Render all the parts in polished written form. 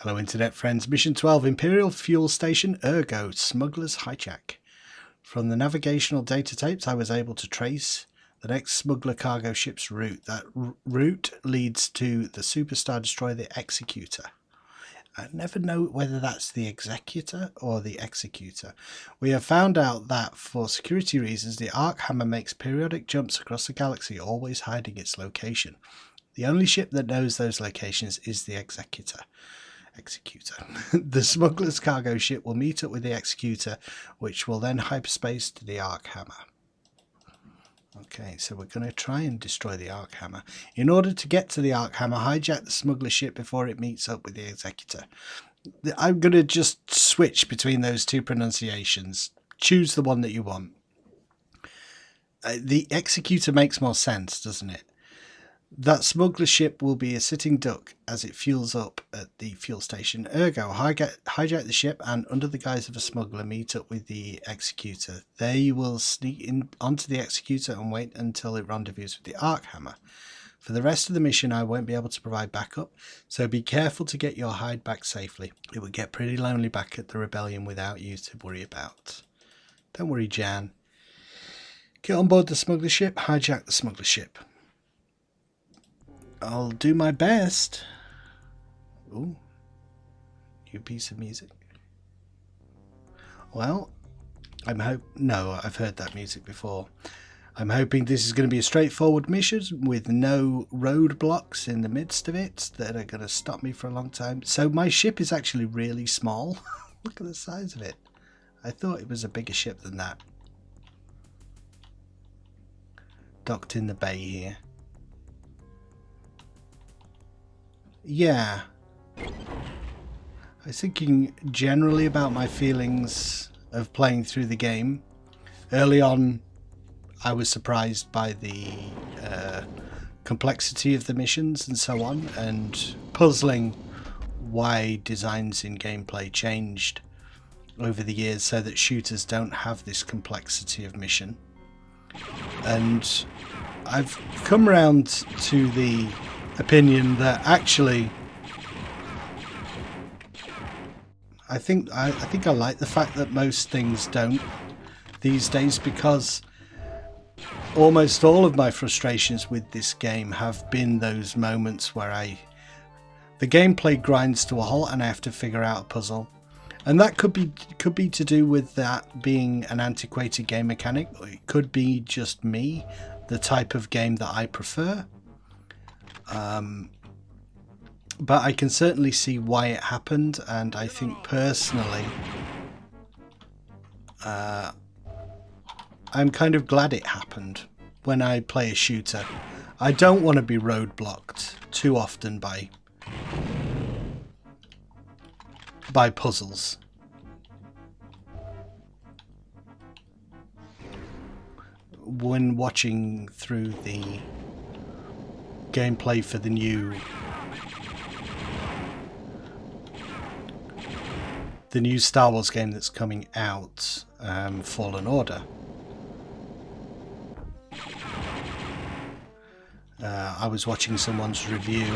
Hello Internet friends, Mission 12, Imperial Fuel Station, Ergo, Smuggler's Hijack. From the navigational data tapes I was able to trace the next smuggler cargo ship's route. That route leads to the superstar destroyer, the Executor. I never know whether that's the Executor or the Executor. We have found out that for security reasons the Arc Hammer makes periodic jumps across the galaxy, always hiding its location. The only ship that knows those locations is the Executor. The smuggler's cargo ship will meet up with the Executor, which will then hyperspace to the Arc Hammer. Okay, so we're going to try and destroy the Arc Hammer. In order to get to the Arc Hammer, hijack the smuggler ship before it meets up with the Executor. I'm going to just switch between those two pronunciations. Choose the one that you want. The Executor makes more sense, doesn't it? That smuggler ship will be a sitting duck as it fuels up at the fuel station. Ergo, hijack the ship and, under the guise of a smuggler, meet up with the Executor. There you will sneak in onto the Executor and wait until it rendezvous with the Arc Hammer. For the rest of the mission, I won't be able to provide backup, so be careful to get your hide back safely. It would get pretty lonely back at the Rebellion without you to worry about. Don't worry, Jan. Get on board the smuggler ship, hijack the smuggler ship. I'll do my best. Ooh, new piece of music. Well, no, I've heard that music before. I'm hoping this is going to be a straightforward mission with no roadblocks in the midst of it that are going to stop me for a long time. So my ship is actually really small. Look at the size of it. I thought it was a bigger ship than that. Docked in the bay here. Yeah, I was thinking generally about my feelings of playing through the game. Early on, I was surprised by the complexity of the missions and so on, and puzzling why designs in gameplay changed over the years so that shooters don't have this complexity of mission. And I've come around to the opinion that actually I think I like the fact that most things don't these days, because almost all of my frustrations with this game have been those moments where the gameplay grinds to a halt and I have to figure out a puzzle, and that could be to do with that being an antiquated game mechanic, or it could be just me, the type of game that I prefer. But I can certainly see why it happened, and I think personally I'm kind of glad it happened. When I play a shooter, I don't want to be roadblocked too often by puzzles. When watching through the gameplay for the new Star Wars game that's coming out, Fallen Order, I was watching someone's review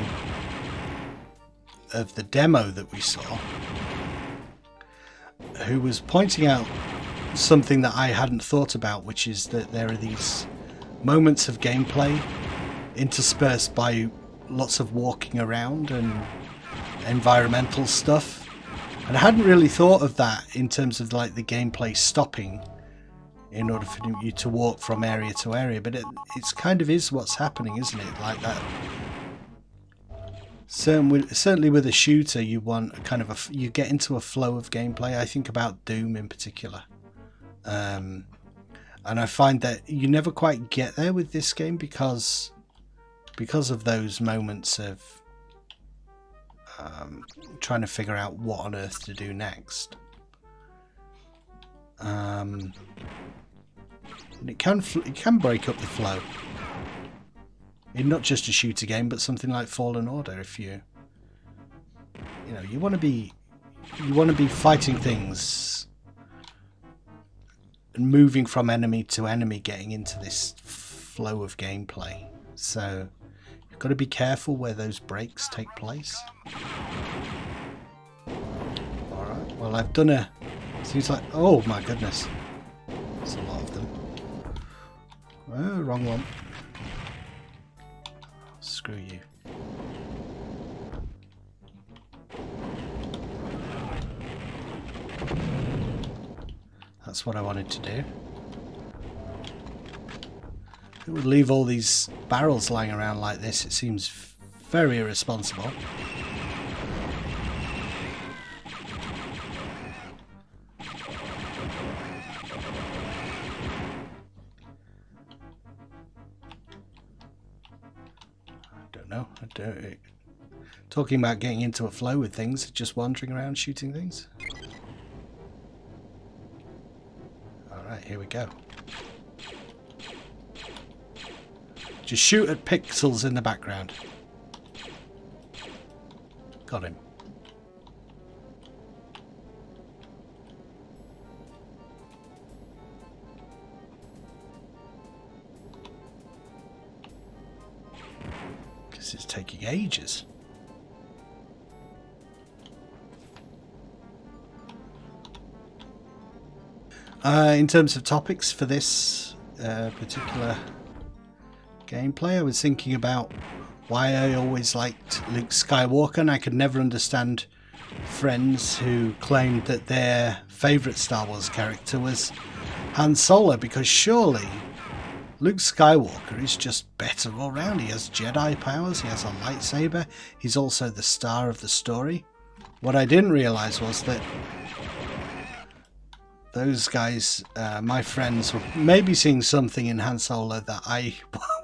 of the demo that we saw, who was pointing out something that I hadn't thought about, which is that there are these moments of gameplay interspersed by lots of walking around and environmental stuff, and I hadn't really thought of that in terms of like the gameplay stopping in order for you to walk from area to area, but it's kind of is what's happening, isn't it? Like that. Certainly with a shooter, you want kind of you get into a flow of gameplay. I think about Doom in particular, and I find that you never quite get there with this game because of those moments of trying to figure out what on earth to do next. It can break up the flow in not just a shooter game, but something like Fallen Order. If you want to be fighting things and moving from enemy to enemy, getting into this flow of gameplay. So you've got to be careful where those breaks take place. Well, I've done a... Seems like... Oh my goodness. There's a lot of them. Oh, wrong one. Screw you. That's what I wanted to do. It would leave all these barrels lying around like this. It seems very irresponsible. Talking about getting into a flow with things, just wandering around shooting things. Alright, here we go. Just shoot at pixels in the background. Got him. Because it's taking ages. In terms of topics for this particular gameplay, I was thinking about why I always liked Luke Skywalker, and I could never understand friends who claimed that their favourite Star Wars character was Han Solo, because surely Luke Skywalker is just better all round. He has Jedi powers, he has a lightsaber, he's also the star of the story. What I didn't realise was that those guys, my friends, were maybe seeing something in Han Solo that I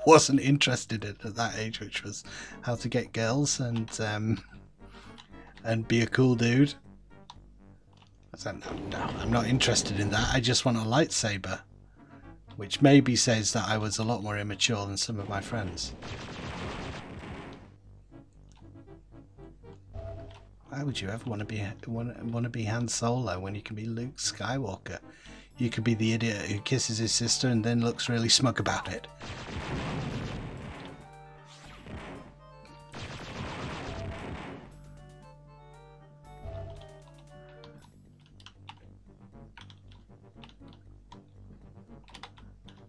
wasn't interested in at that age, which was how to get girls and be a cool dude. I said, no, I'm not interested in that. I just want a lightsaber, which maybe says that I was a lot more immature than some of my friends. Why would you ever want to be Han Solo when you can be Luke Skywalker? You could be the idiot who kisses his sister and then looks really smug about it.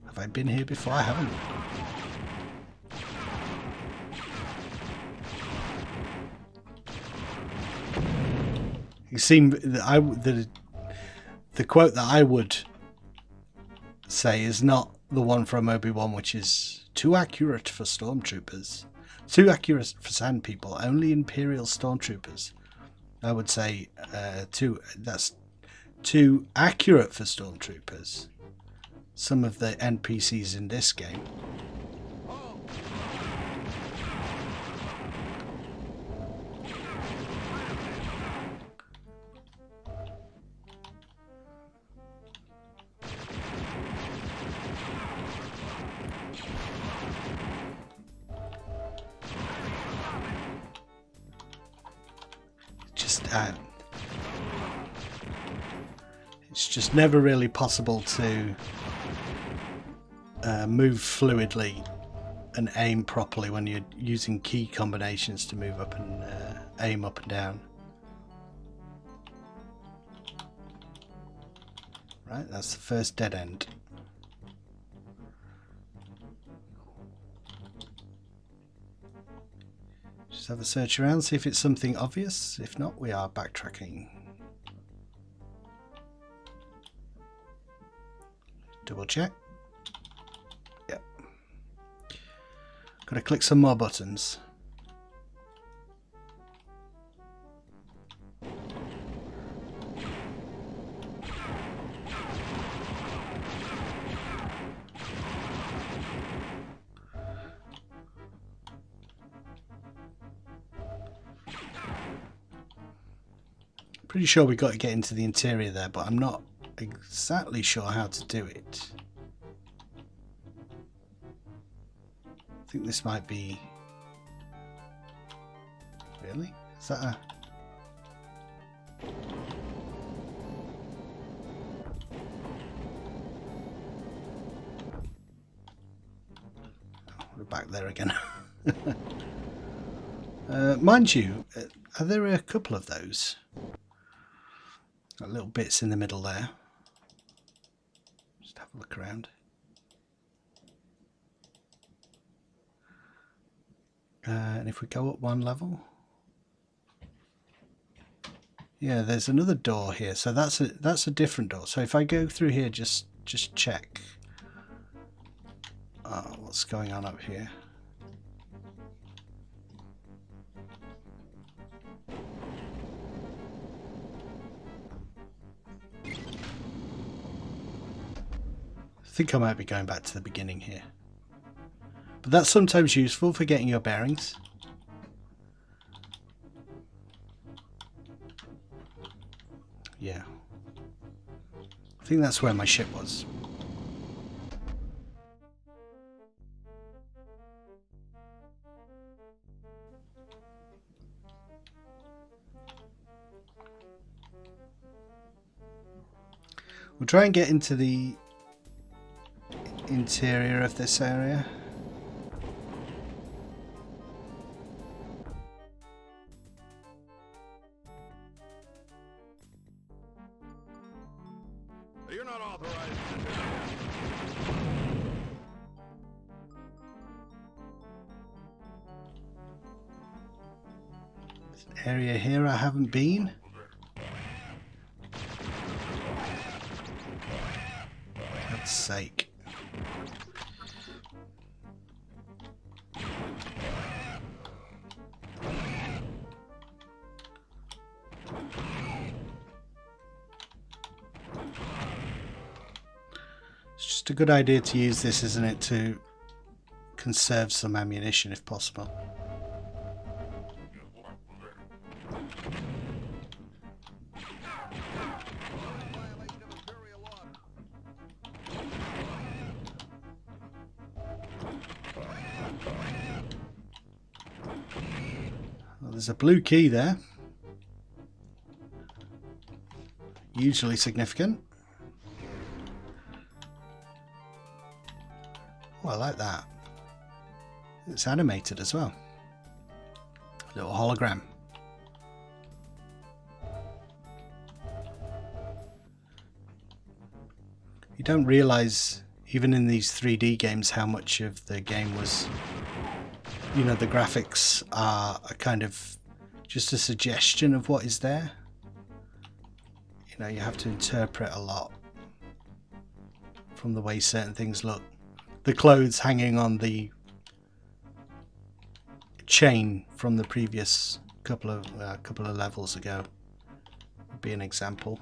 Have I been here before? I haven't. You seem the quote that I would say is not the one from Obi-Wan, which is too accurate for stormtroopers, too accurate for sand people, only Imperial stormtroopers. I would say that's too accurate for stormtroopers. Some of the NPCs in this game. It's just never really possible to move fluidly and aim properly when you're using key combinations to move up and aim up and down. Right, that's the first dead end. Just have a search around, see if it's something obvious. If not, we are backtracking. Double check. Yep. Got to click some more buttons. Pretty sure we got to get into the interior there, but I'm not exactly sure how to do it. I think this might be... Really? Is that a... We're back there again. Mind you, are there a couple of those? Got little bits in the middle there. Just have a look around. And if we go up one level, yeah, there's another door here. So that's a different door. So if I go through here, just check. Oh, what's going on up here? I think I might be going back to the beginning here. But that's sometimes useful for getting your bearings. Yeah. I think that's where my ship was. We'll try and get into the interior of this area. You're not authorized. There's an area here I haven't been. For God's sake. It's just a good idea to use this, isn't it, to conserve some ammunition if possible. Well, there's a blue key there. Usually significant. Oh, I like that. It's animated as well. A little hologram. You don't realise, even in these 3D games, how much of the game was, you know, the graphics are a kind of just a suggestion of what is there. You know, you have to interpret a lot from the way certain things look. The clothes hanging on the chain from the previous couple of levels ago would be an example.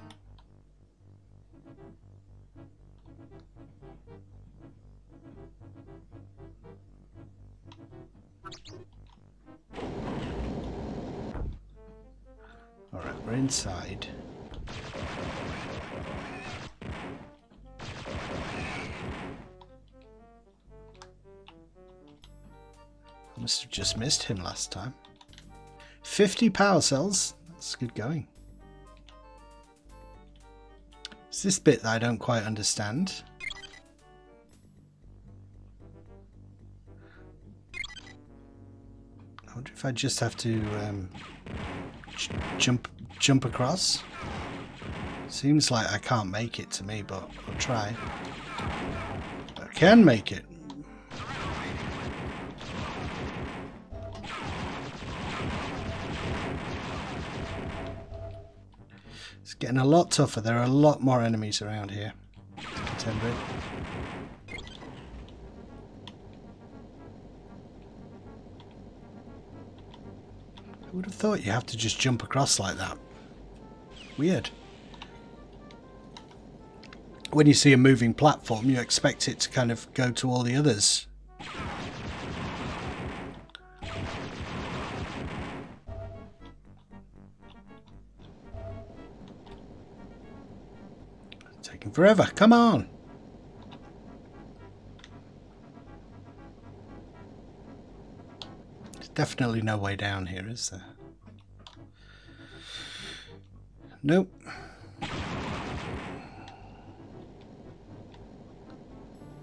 All right, we're inside. I must have just missed him last time. 50 power cells. That's good going. It's this bit that I don't quite understand. I wonder if I just have to jump across. Seems like I can't make it to me, but I'll try. I can make it. It's getting a lot tougher. There are a lot more enemies around here to contend with. I would have thought you have to just jump across like that. Weird. When you see a moving platform, you expect it to kind of go to all the others. Taking forever. Come on. There's definitely no way down here, is there? Nope.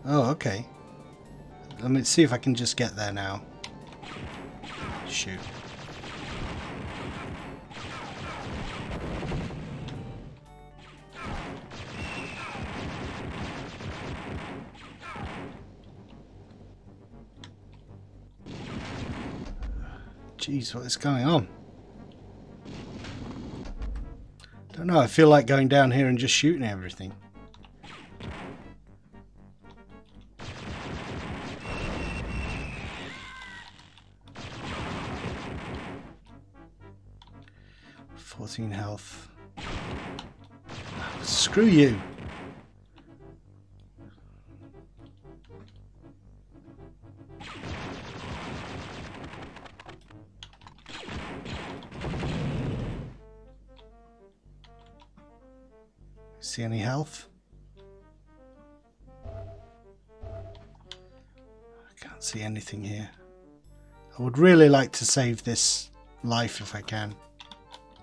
Oh, okay. Let me see if I can just get there now. Shoot. Jeez, what is going on? Don't know, I feel like going down here and just shooting everything. Health. Screw you. See any health? I can't see anything here. I would really like to save this life if I can.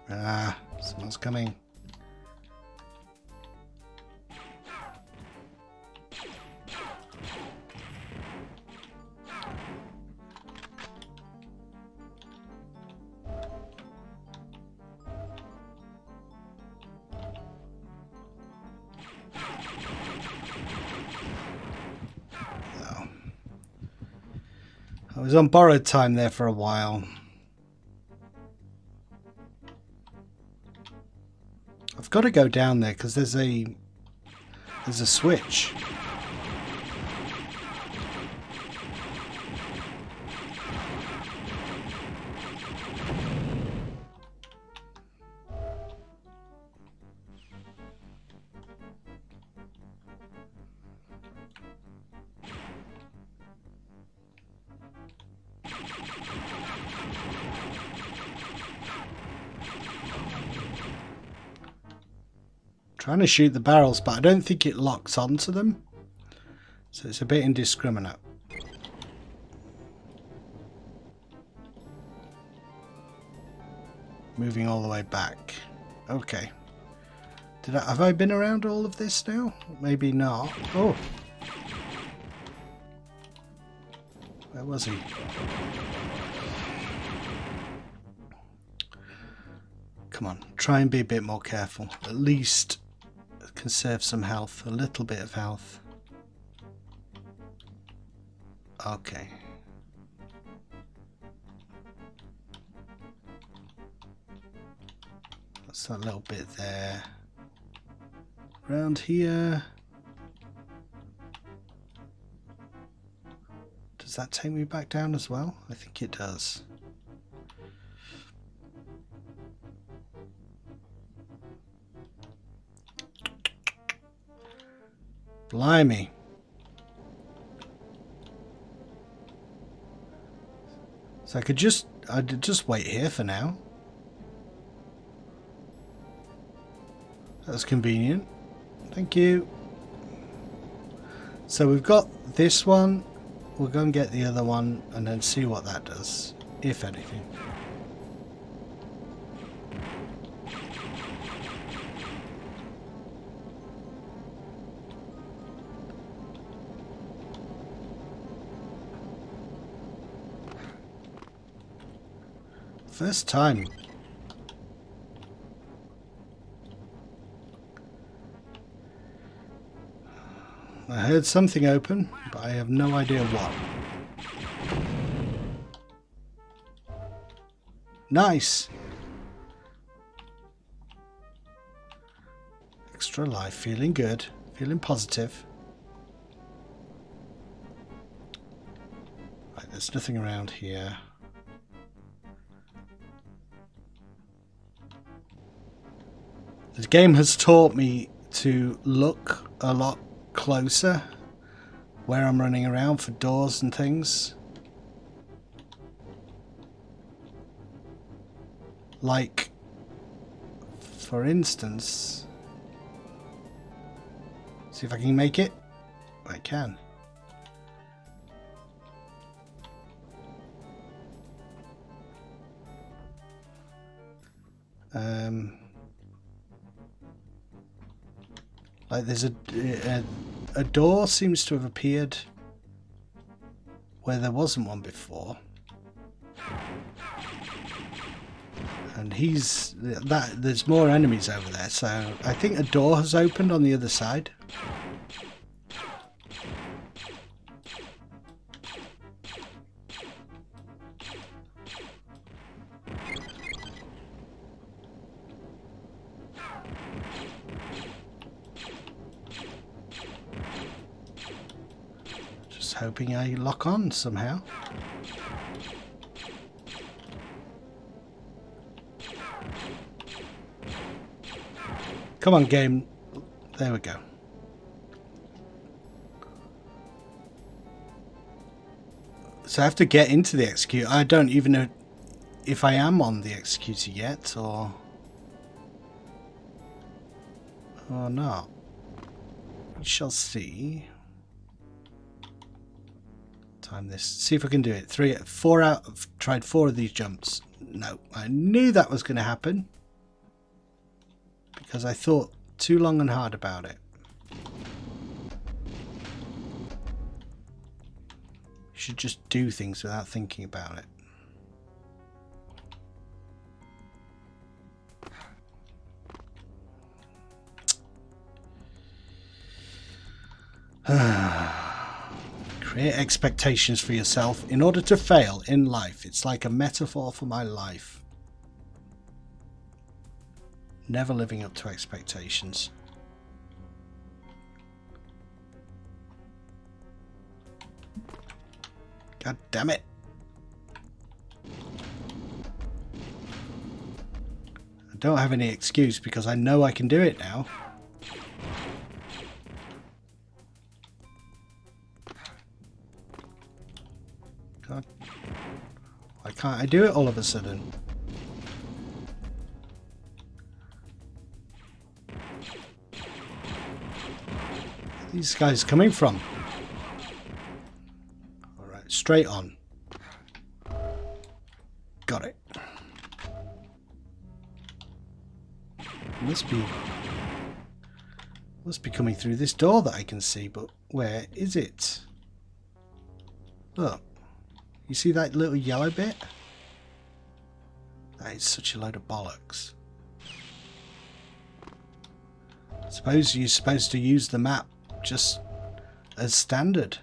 Ah, someone's coming. Oh. I was on borrowed time there for a while. I've got to go down there because there's a switch. Trying to shoot the barrels, but I don't think it locks onto them, so it's a bit indiscriminate. Moving all the way back. Okay. Have I been around all of this now? Maybe not. Oh. Where was he? Come on, try and be a bit more careful. At least conserve some health, a little bit of health. Okay. That's that little bit there. Around here. Does that take me back down as well? I think it does. Blimey. So I'd just wait here for now. That's convenient. Thank you. So we've got this one. We'll go and get the other one and then see what that does, if anything. First time. I heard something open, but I have no idea what. Nice! Extra life, feeling good, feeling positive. Right, there's nothing around here. The game has taught me to look a lot closer where I'm running around for doors and things. Like, for instance, see if I can make it. I can. Like there's a door seems to have appeared where there wasn't one before, and there's more enemies over there, so I think a door has opened on the other side. hoping I lock on somehow. Come on, game. There we go. So I have to get into the Executor. I don't even know if I am on the Executor yet, or not. We shall see. Time this. See if I can do it. I've tried 4 of these jumps. No, I knew that was going to happen because I thought too long and hard about it. You should just do things without thinking about it. Create expectations for yourself in order to fail in life. It's like a metaphor for my life. Never living up to expectations. God damn it. I don't have any excuse because I know I can do it now. God. Why can't I do it all of a sudden? Where are these guys coming from? Alright, straight on. Got it. Must be coming through this door that I can see, but where is it? Look. You see that little yellow bit? That is such a load of bollocks. I suppose you're supposed to use the map just as standard.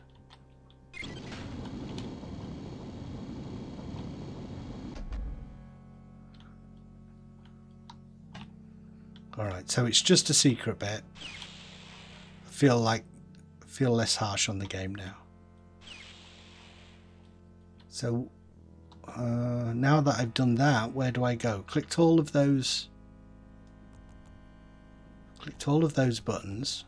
Alright, so it's just a secret bit. I feel less harsh on the game now. So now that I've done that, where do I go? Clicked all of those buttons.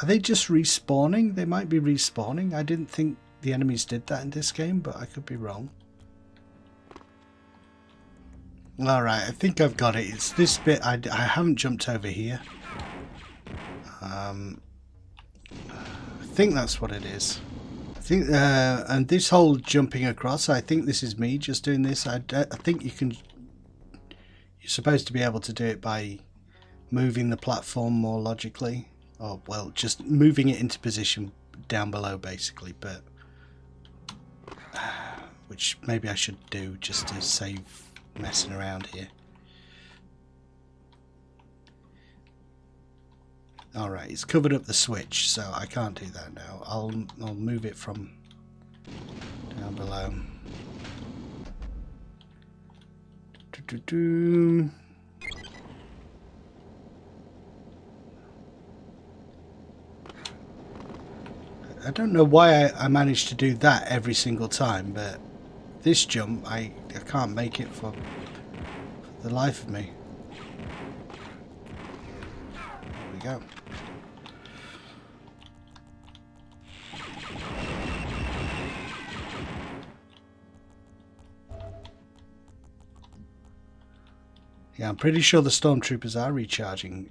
Are they just respawning? They might be respawning. I didn't think the enemies did that in this game, but I could be wrong. Alright, I think I've got it. It's this bit. I haven't jumped over here. I think that's what it is. I think, and this whole jumping across, I think this is me just doing this. I think you're supposed to be able to do it by moving the platform more logically. Or, well, just moving it into position down below, basically. But, which maybe I should do just to save messing around here. Alright, it's covered up the switch, so I can't do that now. I'll move it from down below. I don't know why I managed to do that every single time, but this jump, I can't make it for the life of me. There we go. Yeah, I'm pretty sure the stormtroopers are recharging,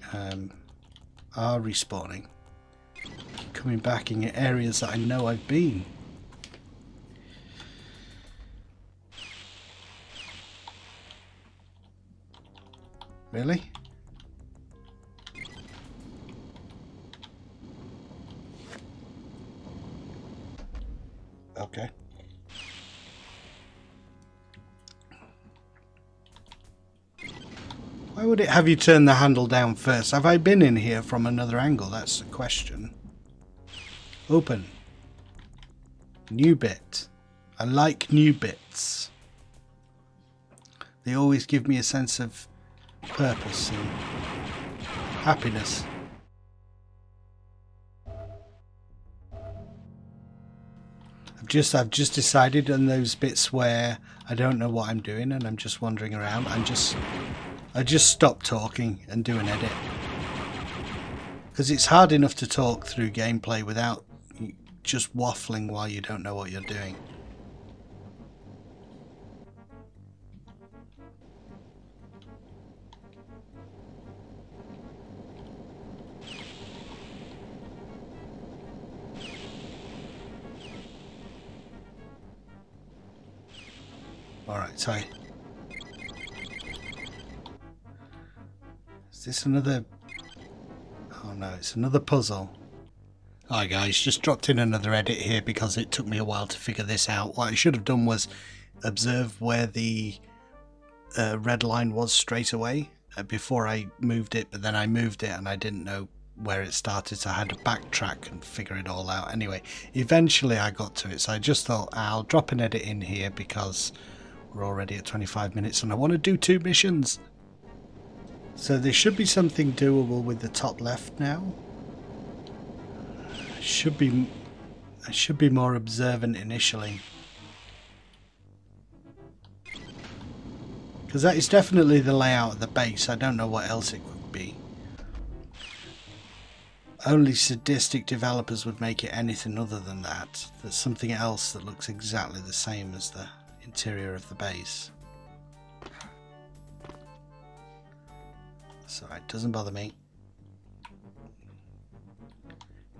are respawning. Coming back in areas that I know I've been. Really? Okay. Why would it have you turn the handle down first? Have I been in here from another angle? That's the question. Open. New bit. I like new bits. They always give me a sense of purpose and happiness. I've just decided on those bits where I don't know what I'm doing and I'm just wandering around. I just stop talking and do an edit. Because it's hard enough to talk through gameplay without just waffling while you don't know what you're doing. Alright, so... Is this another... Oh no, it's another puzzle. Hi guys, just dropped in another edit here because it took me a while to figure this out. What I should have done was observe where the red line was straight away before I moved it, but then I moved it and I didn't know where it started, so I had to backtrack and figure it all out. Anyway, eventually I got to it, so I just thought I'll drop an edit in here because we're already at 25 minutes and I want to do 2 missions. So there should be something doable with the top left now. I should be more observant initially. Because that is definitely the layout of the base. I don't know what else it would be. Only sadistic developers would make it anything other than that. There's something else that looks exactly the same as the interior of the base. So it doesn't bother me.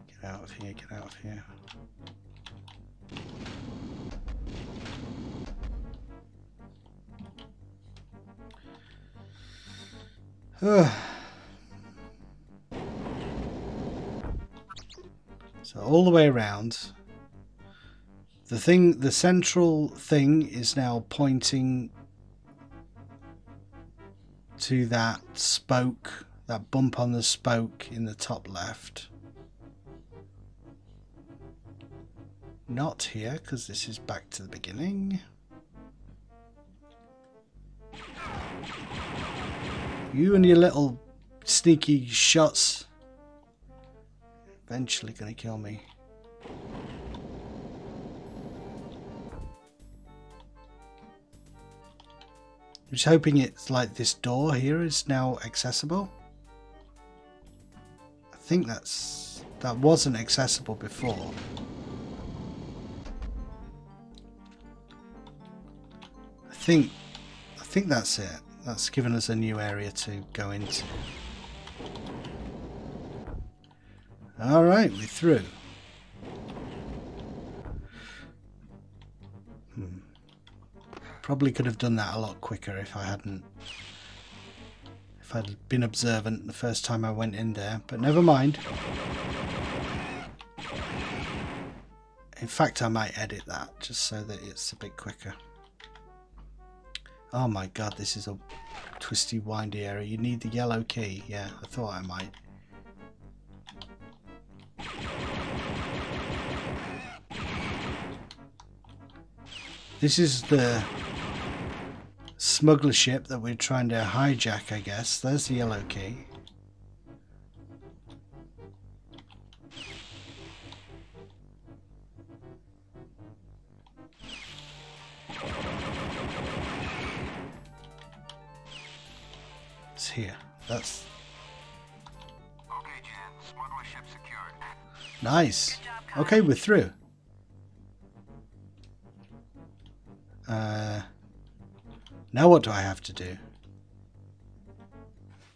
Get out of here, get out of here. So all the way around. The central thing is now pointing to that spoke, that bump on the spoke in the top left. Not here, because this is back to the beginning. You and your little sneaky shots. Eventually gonna kill me. I'm just hoping it's like this door here is now accessible. I think that wasn't accessible before. I think that's it. That's given us a new area to go into. Alright, we're through. Probably could have done that a lot quicker if I'd been observant the first time I went in there, but never mind. In fact, I might edit that just so that it's a bit quicker. Oh my god, this is a twisty, windy area. You need the yellow key. Yeah, I thought I might. This is the smuggler ship that we're trying to hijack, I guess. There's the yellow key. It's here. That's... Okay, Jan. Smuggler ship secured. Nice. Okay, we're through. Now what do I have to do?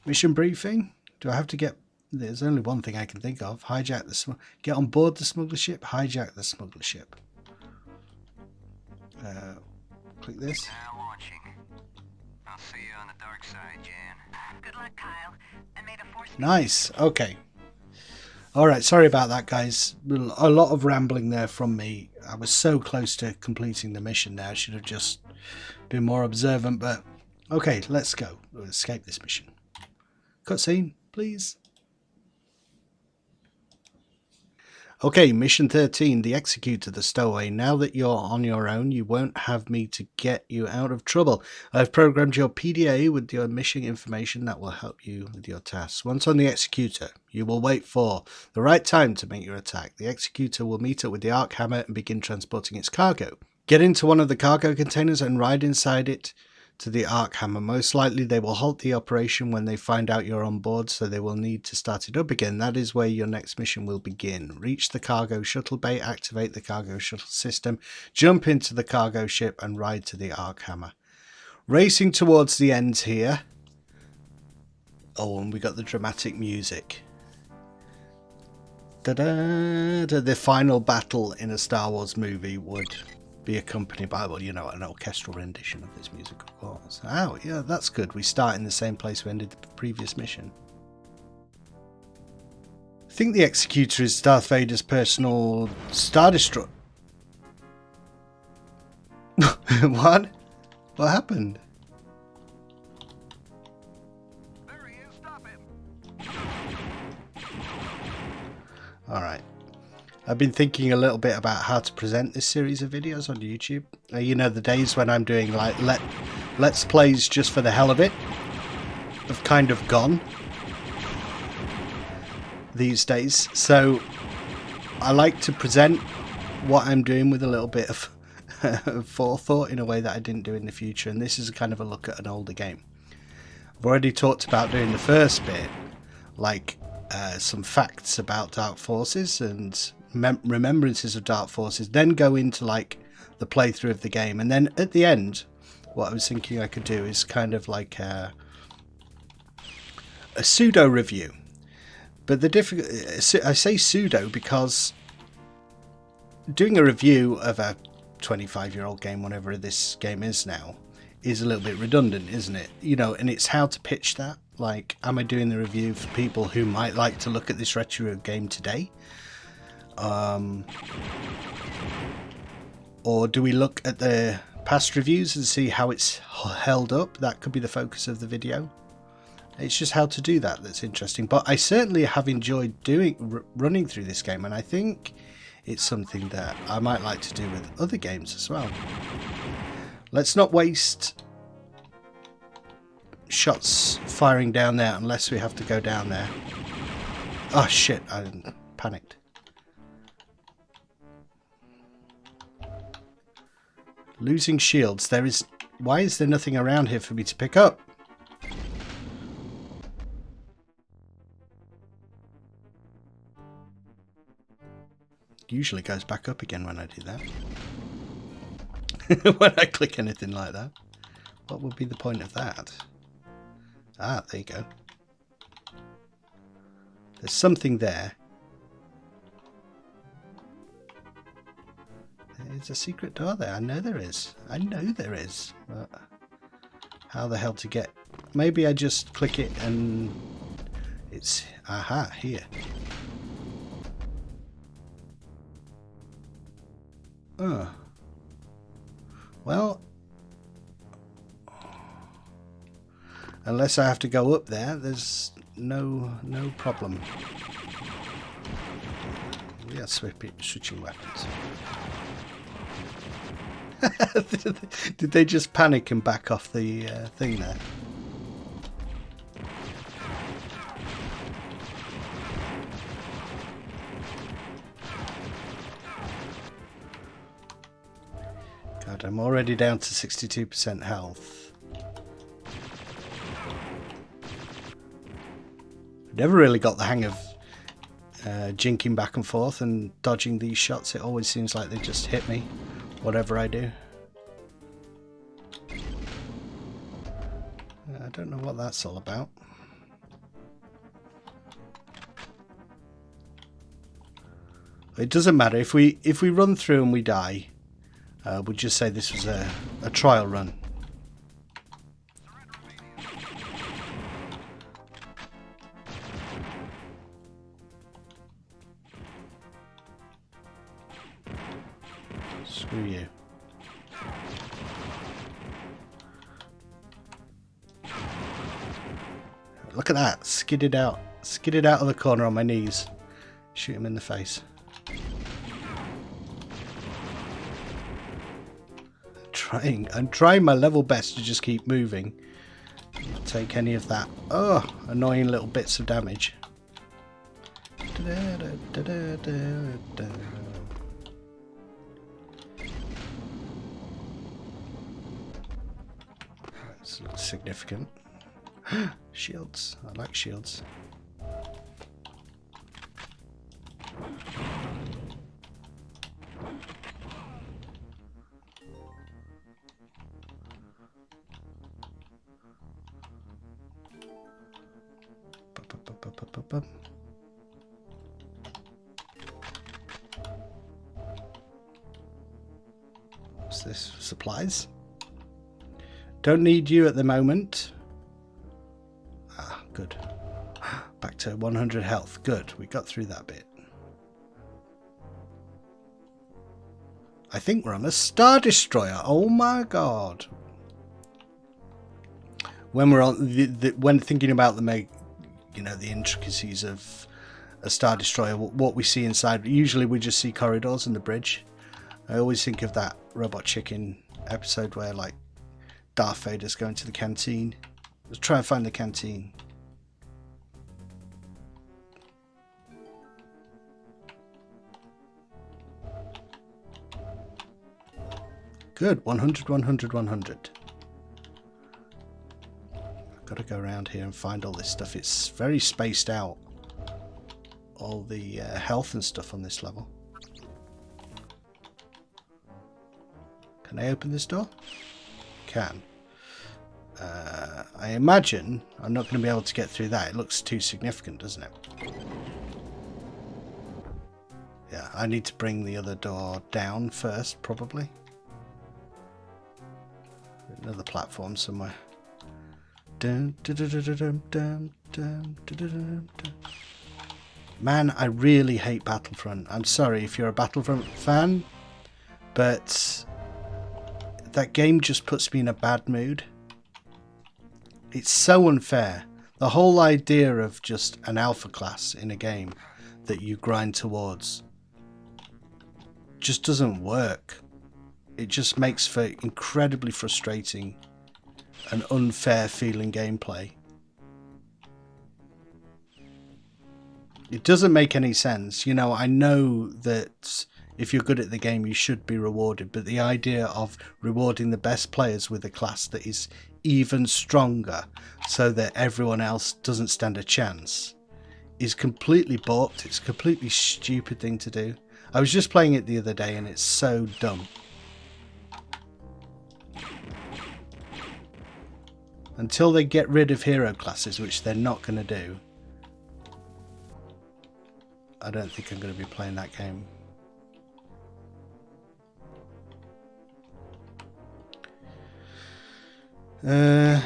Mission briefing? Do I have to get... There's only one thing I can think of. Hijack the get on board the smuggler ship. Hijack the smuggler ship. Click this. Now launching. I'll see you on the dark side, Jan. Good luck, Kyle. And may the force be Nice. Okay. Alright, sorry about that, guys. A lot of rambling there from me. I was so close to completing the mission there. I should have just been more observant, but okay, let's go. We'll escape this mission. Cutscene, please. Okay, mission 13, the Executor, the stowaway. Now that you're on your own, you won't have me to get you out of trouble. I've programmed your PDA with your mission information that will help you with your tasks. Once on the Executor, you will wait for the right time to make your attack. The Executor will meet up with the Arc Hammer and begin transporting its cargo. Get into one of the cargo containers and ride inside it to the Arc Hammer. Most likely they will halt the operation when they find out you're on board, so they will need to start it up again. That is where your next mission will begin. Reach the cargo shuttle bay, activate the cargo shuttle system, jump into the cargo ship and ride to the Arc Hammer. Racing towards the end here. Oh, and we got the dramatic music. Da-da, the final battle in a Star Wars movie would be accompanied by, well, you know, an orchestral rendition of this music, of course. Oh, yeah, that's good. We start in the same place we ended the previous mission. I think the Executor is Darth Vader's personal Star Destroyer. What? What happened? There he is. Stop him. Alright. I've been thinking a little bit about how to present this series of videos on YouTube. You know, the days when I'm doing like let's plays just for the hell of it have kind of gone these days. So I like to present what I'm doing with a little bit of forethought in a way that I didn't do in the future. And this is kind of a look at an older game. I've already talked about doing the first bit, like some facts about Dark Forces and remembrances of Dark Forces, then go into like the playthrough of the game, and then at the end what I was thinking I could do is kind of like a pseudo review. But the I say pseudo because doing a review of a 25-year-old game, whatever this game is now, is a little bit redundant, isn't it? You know, and it's how to pitch that. Like, am I doing the review for people who might like to look at this retro game today? Or do we look at the past reviews and see how it's held up? That could be the focus of the video. It's just how to do that that's interesting. But I certainly have enjoyed running through this game, and I think it's something that I might like to do with other games as well. Let's not waste shots firing down there unless we have to go down there. Oh shit, I panicked. Losing shields. Why is there nothing around here for me to pick up? Usually goes back up again when I do that. When I click anything like that. What would be the point of that? Ah, there you go. There's something there. There's a secret door there. I know there is. I know there is. But how the hell to get... Maybe I just click it and it's... Aha, here. Oh. Well... Unless I have to go up there, there's no problem. We are switching weapons. Did they just panic and back off the thing there? God, I'm already down to 62% health. Never really got the hang of jinking back and forth and dodging these shots. It always seems like they just hit me, whatever I do. I don't know what that's all about. It doesn't matter if we run through and we die. We'll just say this was a trial run. Screw you. Look at that. Skidded out of the corner on my knees. Shoot him in the face. I'm trying my level best to just keep moving. Not take any of that. Oh, annoying little bits of damage. That's significant. Shields. I like shields. What's this? Supplies? Don't need you at the moment. Ah, good. Back to 100 health. Good. We got through that bit. I think we're on a Star Destroyer. Oh my god. When we're on when thinking about the the intricacies of a Star Destroyer, what we see inside, usually we just see corridors and the bridge. I always think of that Robot Chicken episode where like Darth Vader's going to the canteen. Let's try and find the canteen. Good. 100, 100, 100. I've got to go around here and find all this stuff. It's very spaced out. All the health and stuff on this level. Can I open this door? Can. I imagine I'm not going to be able to get through that. It looks too significant, doesn't it? Yeah, I need to bring the other door down first, probably. Another platform somewhere. Man, I really hate Battlefront. I'm sorry if you're a Battlefront fan, but that game just puts me in a bad mood. It's so unfair. The whole idea of just an alpha class in a game that you grind towards just doesn't work. It just makes for incredibly frustrating and unfair feeling gameplay. It doesn't make any sense. You know, I know that if you're good at the game you should be rewarded, but the idea of rewarding the best players with a class that is even stronger so that everyone else doesn't stand a chance is completely balked. It's a completely stupid thing to do. I was just playing it the other day and it's so dumb. Until they get rid of hero classes, which they're not going to do, I don't think I'm going to be playing that game. Alright.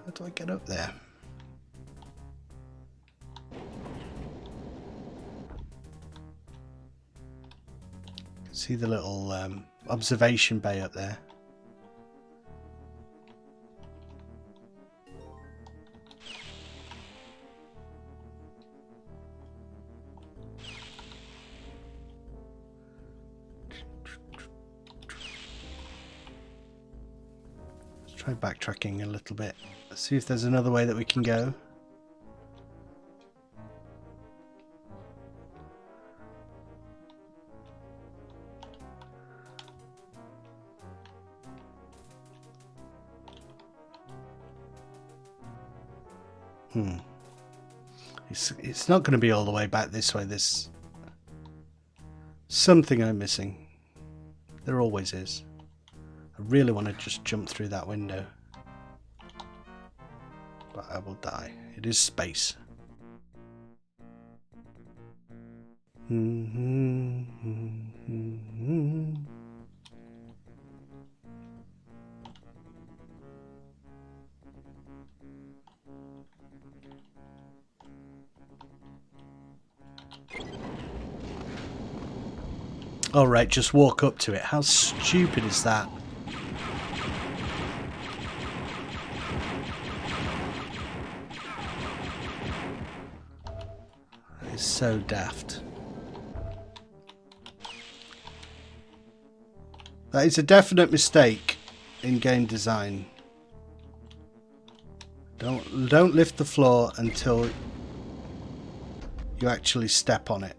How do I get up there? See the little observation bay up there. Let's try backtracking a little bit. Let's see if there's another way that we can go. It's not going to be all the way back this way. There's something I'm missing. There always is. I really want to just jump through that window. But I will die. It is space. Alright, just walk up to it. How stupid is that? is so daft. That is a definite mistake in game design. Don't lift the floor until you actually step on it.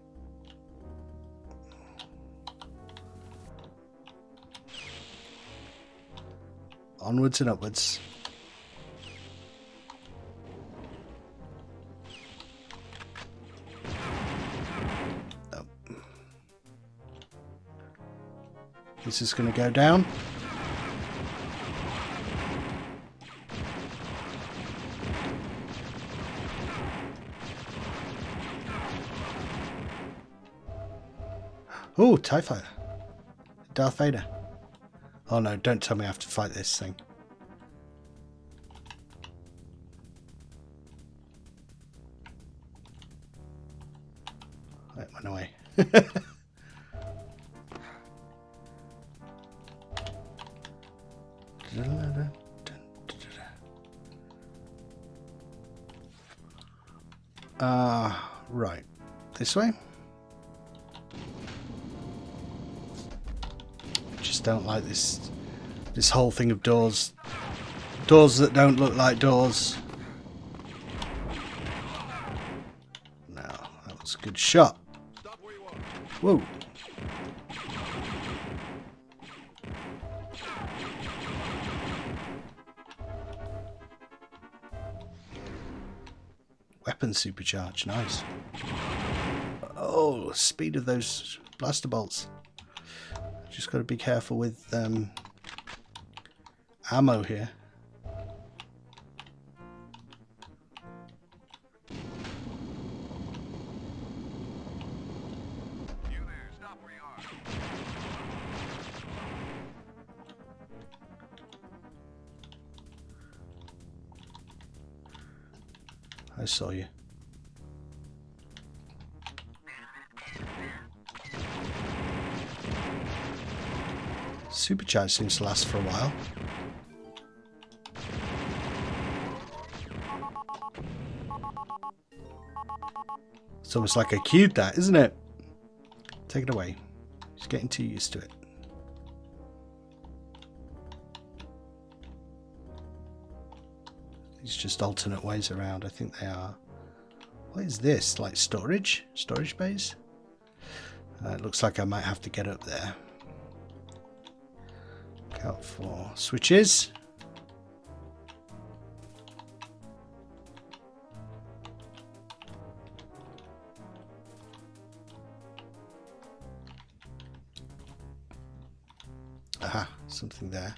Onwards and upwards. Oh. This is going to go down. Oh, TIE Fighter. Darth Vader. Oh no, don't tell me I have to fight this thing. It went away. Right. This way? Just don't like this whole thing of doors. Doors that don't look like doors. No, that was a good shot. Whoa. Weapon supercharge, nice. Oh, speed of those blaster bolts. Just got to be careful with ammo here. You there, stop where you are. I saw you. Supercharge seems to last for a while. It's almost like I queued that, isn't it? Take it away. Just getting too used to it. These just alternate ways around, I think they are. What is this? Like storage? Storage bays? It looks like I might have to get up there. Look out for switches. Aha, something there.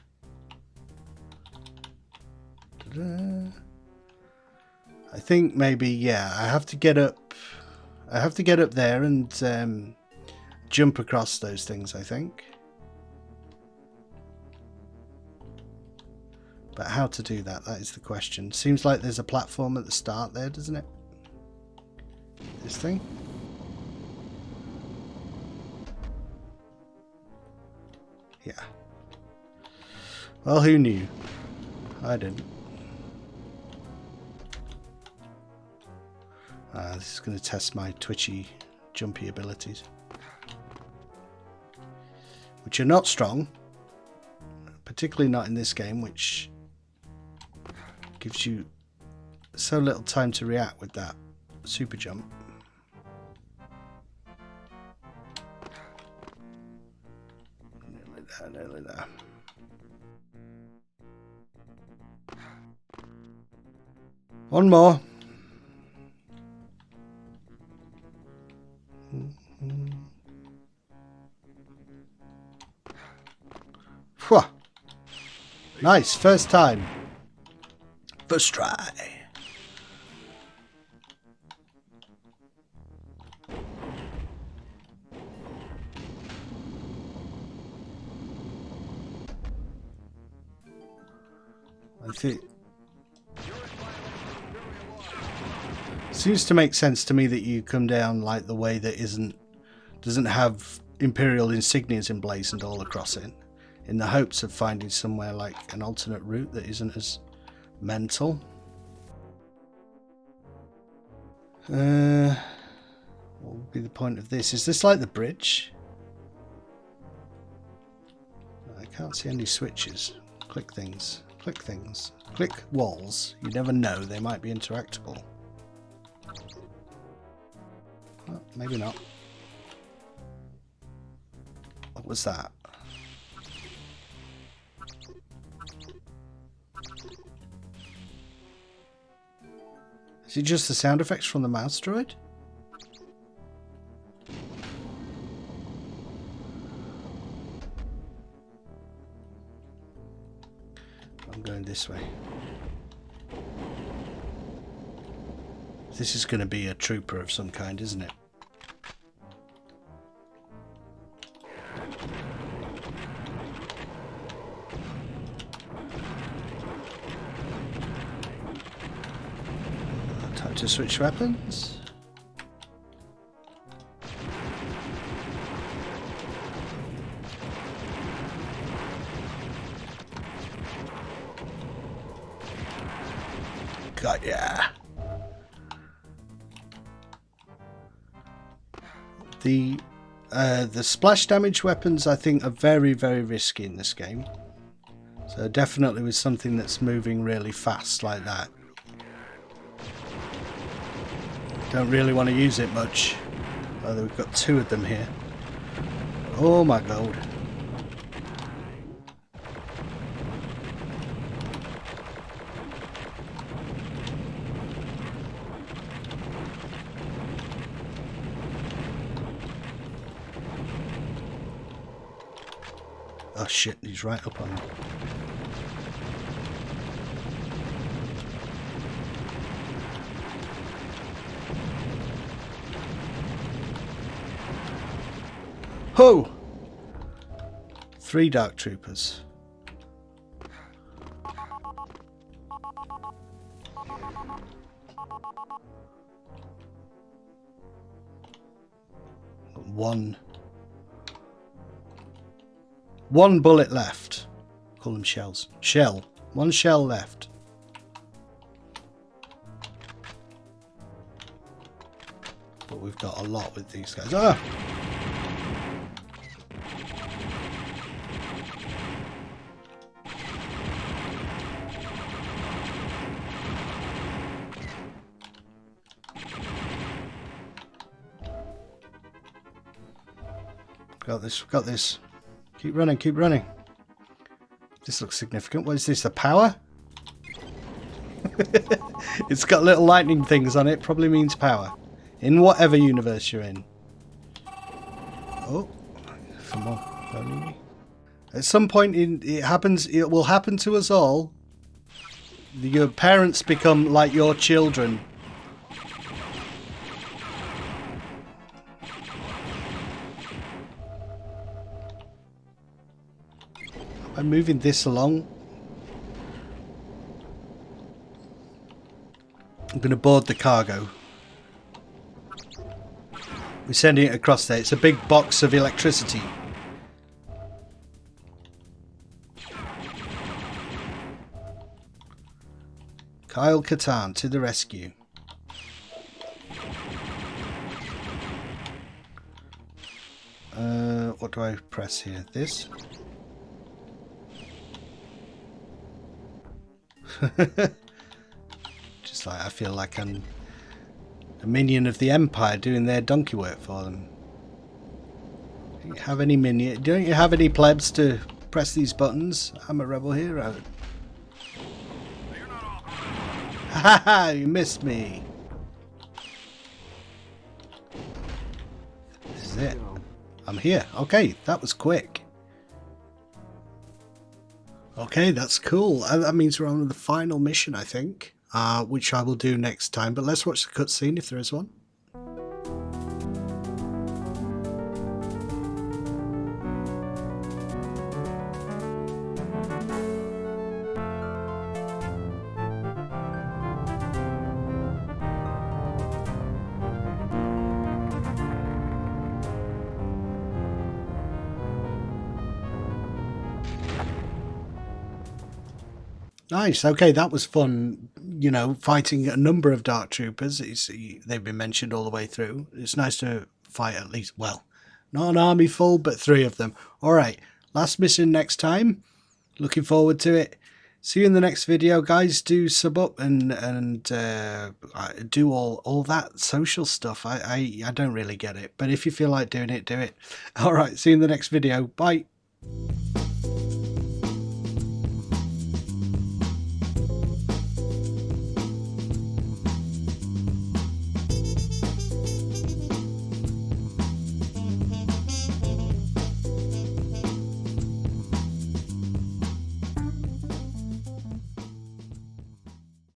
Ta-da. I think maybe, yeah, I have to get up there and jump across those things, I think. But how to do that, that is the question. Seems like there's a platform at the start there, doesn't it? This thing? Yeah. Well, who knew? I didn't. This is going to test my twitchy, jumpy abilities. Which are not strong. Particularly not in this game, which gives you so little time to react with that super jump. Nearly there, nearly there. One more. Phew. Nice, first time. First try. I think seems to make sense to me that you come down like the way that doesn't have Imperial insignias emblazoned all across it, in the hopes of finding somewhere like an alternate route that isn't as mental. point of this? Is this like the bridge? I can't see any switches. Click things. Click things. Click walls. You never know, they might be interactable. Oh, maybe not. What was that? Is it just the sound effects from the mouse droid? I'm going this way. This is going to be a trooper of some kind, isn't it? Time to switch weapons. God, yeah. The splash damage weapons, I think, are very, very risky in this game. So definitely with something that's moving really fast like that. Don't really want to use it much. Although we've got two of them here. Oh my god. Oh shit, he's right up on me. Ho! 3 dark troopers. One bullet left. Call them shells. Shell. 1 shell left. But we've got a lot with these guys. Ah! Got this, got this. Keep running, keep running. This looks significant. What is this, the power? It's got little lightning things on it, probably means power. In whatever universe you're in. Oh, come on. At some point it will happen to us all. Your parents become like your children. I'm moving this along. I'm going to board the cargo. We're sending it across there. It's a big box of electricity. Kyle Katarn to the rescue. What do I press here? This? Just like I feel like I'm a minion of the Empire doing their donkey work for them. Don't you have any minion? Don't you have any plebs to press these buttons? I'm a rebel hero. Ha ha! You missed me. This is it. I'm here. Okay, that was quick. Okay, that's cool. That means we're on to the final mission, I think, which I will do next time. But let's watch the cutscene if there is one. Nice. Okay, that was fun. You know, fighting a number of dark troopers. They've been mentioned all the way through. It's nice to fight at least, well, not an army full, but 3 of them. Alright, last mission next time. Looking forward to it. See you in the next video, guys. Do sub up and do all that social stuff. I don't really get it, but if you feel like doing it, do it. Alright, see you in the next video. Bye.